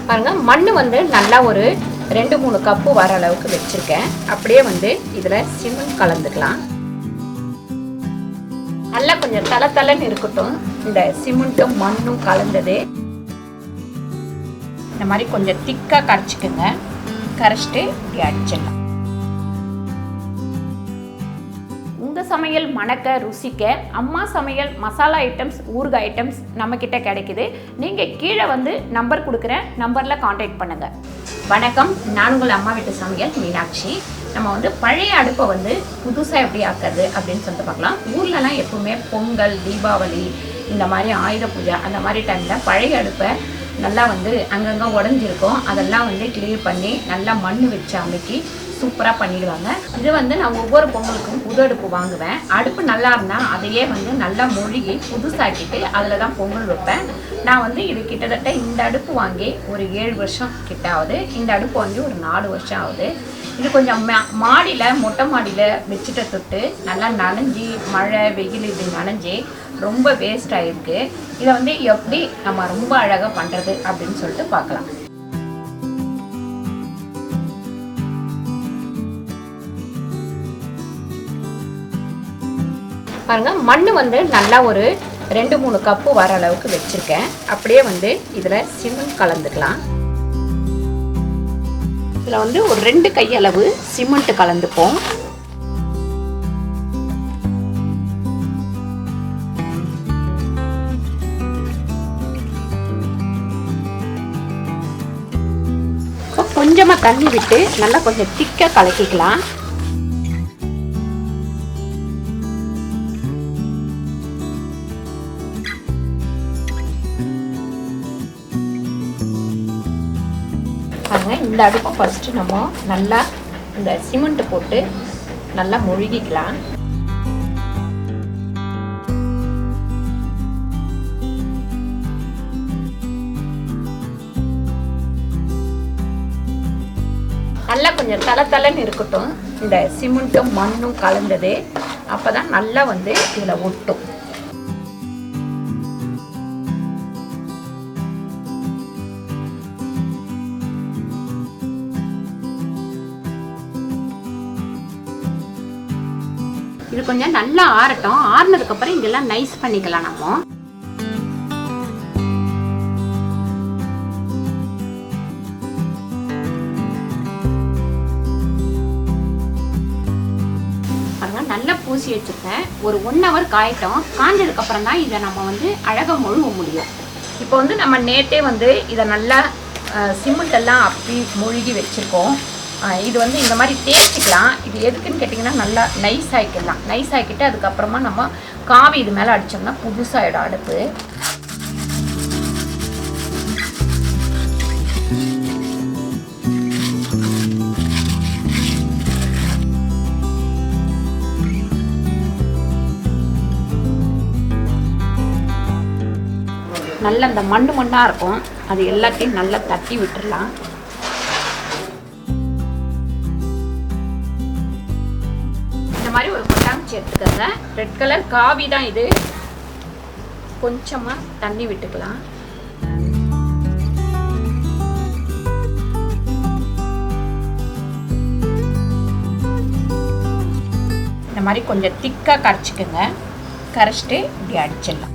பாருங்க மண் வந்து நல்லா ஒரு 2-3 கப்பு வர அளவுக்கு வச்சிருக்கேன். அப்படியே வந்து இதுல சிமெண்ட் கலந்துக்கலாம். நல்லா கொஞ்சம் தளன்னு இருக்கட்டும். இந்த சிமெண்ட்டும் மண்ணும் கலந்தது இந்த மாதிரி கொஞ்சம் திக்கா கரைச்சிக்கோங்க. கரைச்சிட்டு இப்படி அடிச்சிடலாம். உங்க சமையல் மணக்க ருசிக்க அம்மா சமையல் மசாலா ஐட்டம்ஸ், ஊறுகாய் ஐட்டம்ஸ் நம்மக்கிட்ட கிடைக்குது. நீங்கள் கீழே வந்து நம்பர் கொடுக்குறேன், நம்பரில் காண்டாக்ட் பண்ணுங்கள். வணக்கம், நான் உங்கள் அம்மா வீட்டு சமையல் மீனாட்சி. நம்ம வந்து பழைய அடுப்பை வந்து புதுசாக எப்படி ஆக்குறது அப்படின்னு சொல்லிட்டு பார்க்கலாம். ஊர்லலாம் எப்பவுமே பொங்கல், தீபாவளி, இந்த மாதிரி ஆயுத பூஜை அந்த மாதிரி டைமில் பழைய அடுப்பை நல்லா வந்து அங்கங்கே உடஞ்சிருக்கும், அதெல்லாம் வந்து கிளியர் பண்ணி நல்லா மண் வச்சு அமைக்கி சூப்பராக பண்ணிடுவாங்க. இது வந்து நான் ஒவ்வொரு பொங்கலுக்கும் புது அடுப்பு வாங்குவேன். அடுப்பு நல்லா இருந்தால் அதையே வந்து நல்லா மொழிகி புதுசாக்கிட்டு அதில் தான் பொங்கல் வைப்பேன். நான் வந்து இது கிட்டத்தட்ட இந்த அடுப்பு வாங்கி ஒரு 7 வருஷம் கிட்ட ஆகுது. இந்த அடுப்பு வாங்கி ஒரு 4 வருஷம் ஆகுது. இது கொஞ்சம் மாடியில், மொட்டை மாடியில் வச்சுட்ட தொட்டு நல்லா நனைஞ்சி, மழை வெயில் இப்படி நனைஞ்சி ரொம்ப வேஸ்ட் ஆகிருக்கு. இதை வந்து எப்படி நம்ம ரொம்ப அழகாக பண்ணுறது அப்படின்னு சொல்லிட்டு பார்க்கலாம். பாருங்க மண் வந்து நல்லா ஒரு 2-3 கப்பு வர அளவுக்கு வச்சிருக்கேன். அப்படியே வந்து இதில் சிமெண்ட் கலந்துக்கலாம். இதில் வந்து ஒரு 2 கையளவு சிமெண்ட் கலந்துப்போம். கொஞ்சமாக தண்ணி விட்டு நல்லா கொஞ்சம் திக்காக கலக்கிக்கலாம். இந்த அடுப்பை ஃபஸ்ட்டு நம்ம நல்லா இந்த சிமெண்ட் போட்டு நல்லா மொழிகிக்கலாம். நல்லா கொஞ்சம் தளன்னு இருக்கட்டும். இந்த சிமெண்ட்டும் மண்ணும் கலந்தது அப்போதான் நல்லா வந்து இதில் ஒட்டும். இது கொஞ்சம் நல்லா ஆறட்டும். ஆறுனதுக்கப்புறம் இங்கெல்லாம் நைஸ் பண்ணிக்கலாம். நம்ம நல்லா பூசி வச்சுருக்கேன். ஒரு 1 hour காயட்டும். காஞ்சதுக்கப்புறம் தான் இதை நம்ம வந்து அழகாக மொழுவ முடியும். இப்போ வந்து நம்ம நேற்றே வந்து இதை நல்லா சிமெண்ட் எல்லாம் அப்படி மொழுகி வச்சுருக்கோம். இது வந்து இந்த மாதிரி தேய்ச்சிக்கலாம். இது எதுக்குன்னு கேட்டிங்கன்னா நல்லா நைஸ் ஆகிக்கலாம். நைஸ் ஆகிக்கிட்டு அதுக்கப்புறமா நம்ம காவி இது மேலே அடித்தோம்னா புதுசாகிடும் அடுப்பு. நல்லா இந்த மண்ணாக இருக்கும், அது எல்லாத்தையும் நல்லா தட்டி விட்டுடலாம். மாதிரி ஒரு கொட்டாங்குச்சி எடுத்துக்கோங்க. ரெட் கலர் காவி தான் இது. கொஞ்சமாக தண்ணி விட்டுக்கலாம். இந்த மாதிரி கொஞ்சம் திக்காக கரைச்சிக்கோங்க. கரைச்சிட்டு இப்படி அடிச்சிடலாம்.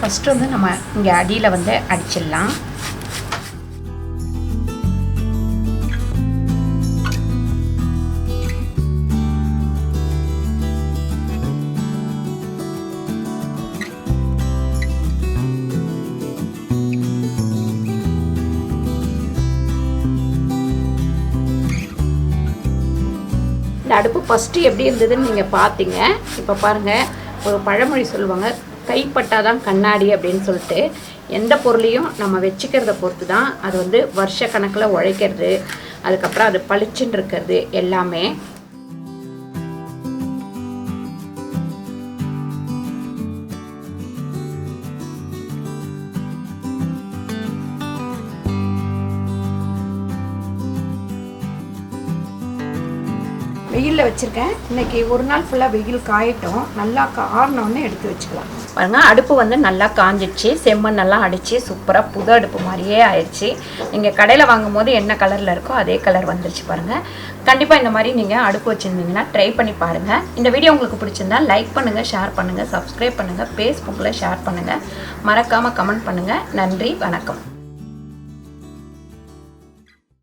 ஃபஸ்ட்டு வந்து நம்ம இங்கே அடியில் வந்து அடிச்சிடலாம். இந்த அடுப்பு ஃபஸ்ட்டு எப்படி இருந்ததுன்னு நீங்கள் பார்த்தீங்க. இப்போ பாருங்கள், ஒரு பழமொழி சொல்லுவாங்க, கைப்பட்டாதான் கண்ணாடி அப்படின்னு சொல்லிட்டு. எந்த பொருளையும் நம்ம வச்சுக்கிறத பொறுத்து தான் அது வந்து வருஷ கணக்கில் உழைக்கிறது, அதுக்கப்புறம் அது பளிச்சுன்னு இருக்கிறது எல்லாமே. வெயிலில் வச்சுருக்கேன். இன்றைக்கி ஒரு நாள் ஃபுல்லாக வெயில் காயட்டும். நல்லா ஆறினோடனே எடுத்து வச்சுக்கலாம். பாருங்கள், அடுப்பு வந்து நல்லா காஞ்சிடுச்சு. செம்மண் நல்லா அடித்து சூப்பராக புது அடுப்பு மாதிரியே ஆயிடுச்சு. நீங்கள் கடையில் வாங்கும் போது என்ன கலரில் இருக்கோ அதே கலர் வந்துருச்சு பாருங்கள். கண்டிப்பாக இந்த மாதிரி நீங்கள் அடுப்பு வச்சுருந்தீங்கன்னா ட்ரை பண்ணி பாருங்கள். இந்த வீடியோ உங்களுக்கு பிடிச்சிருந்தா லைக் பண்ணுங்கள், ஷேர் பண்ணுங்கள், சப்ஸ்கிரைப் பண்ணுங்கள், ஃபேஸ்புக்கில் ஷேர் பண்ணுங்கள், மறக்காமல் கமெண்ட் பண்ணுங்கள். நன்றி, வணக்கம்.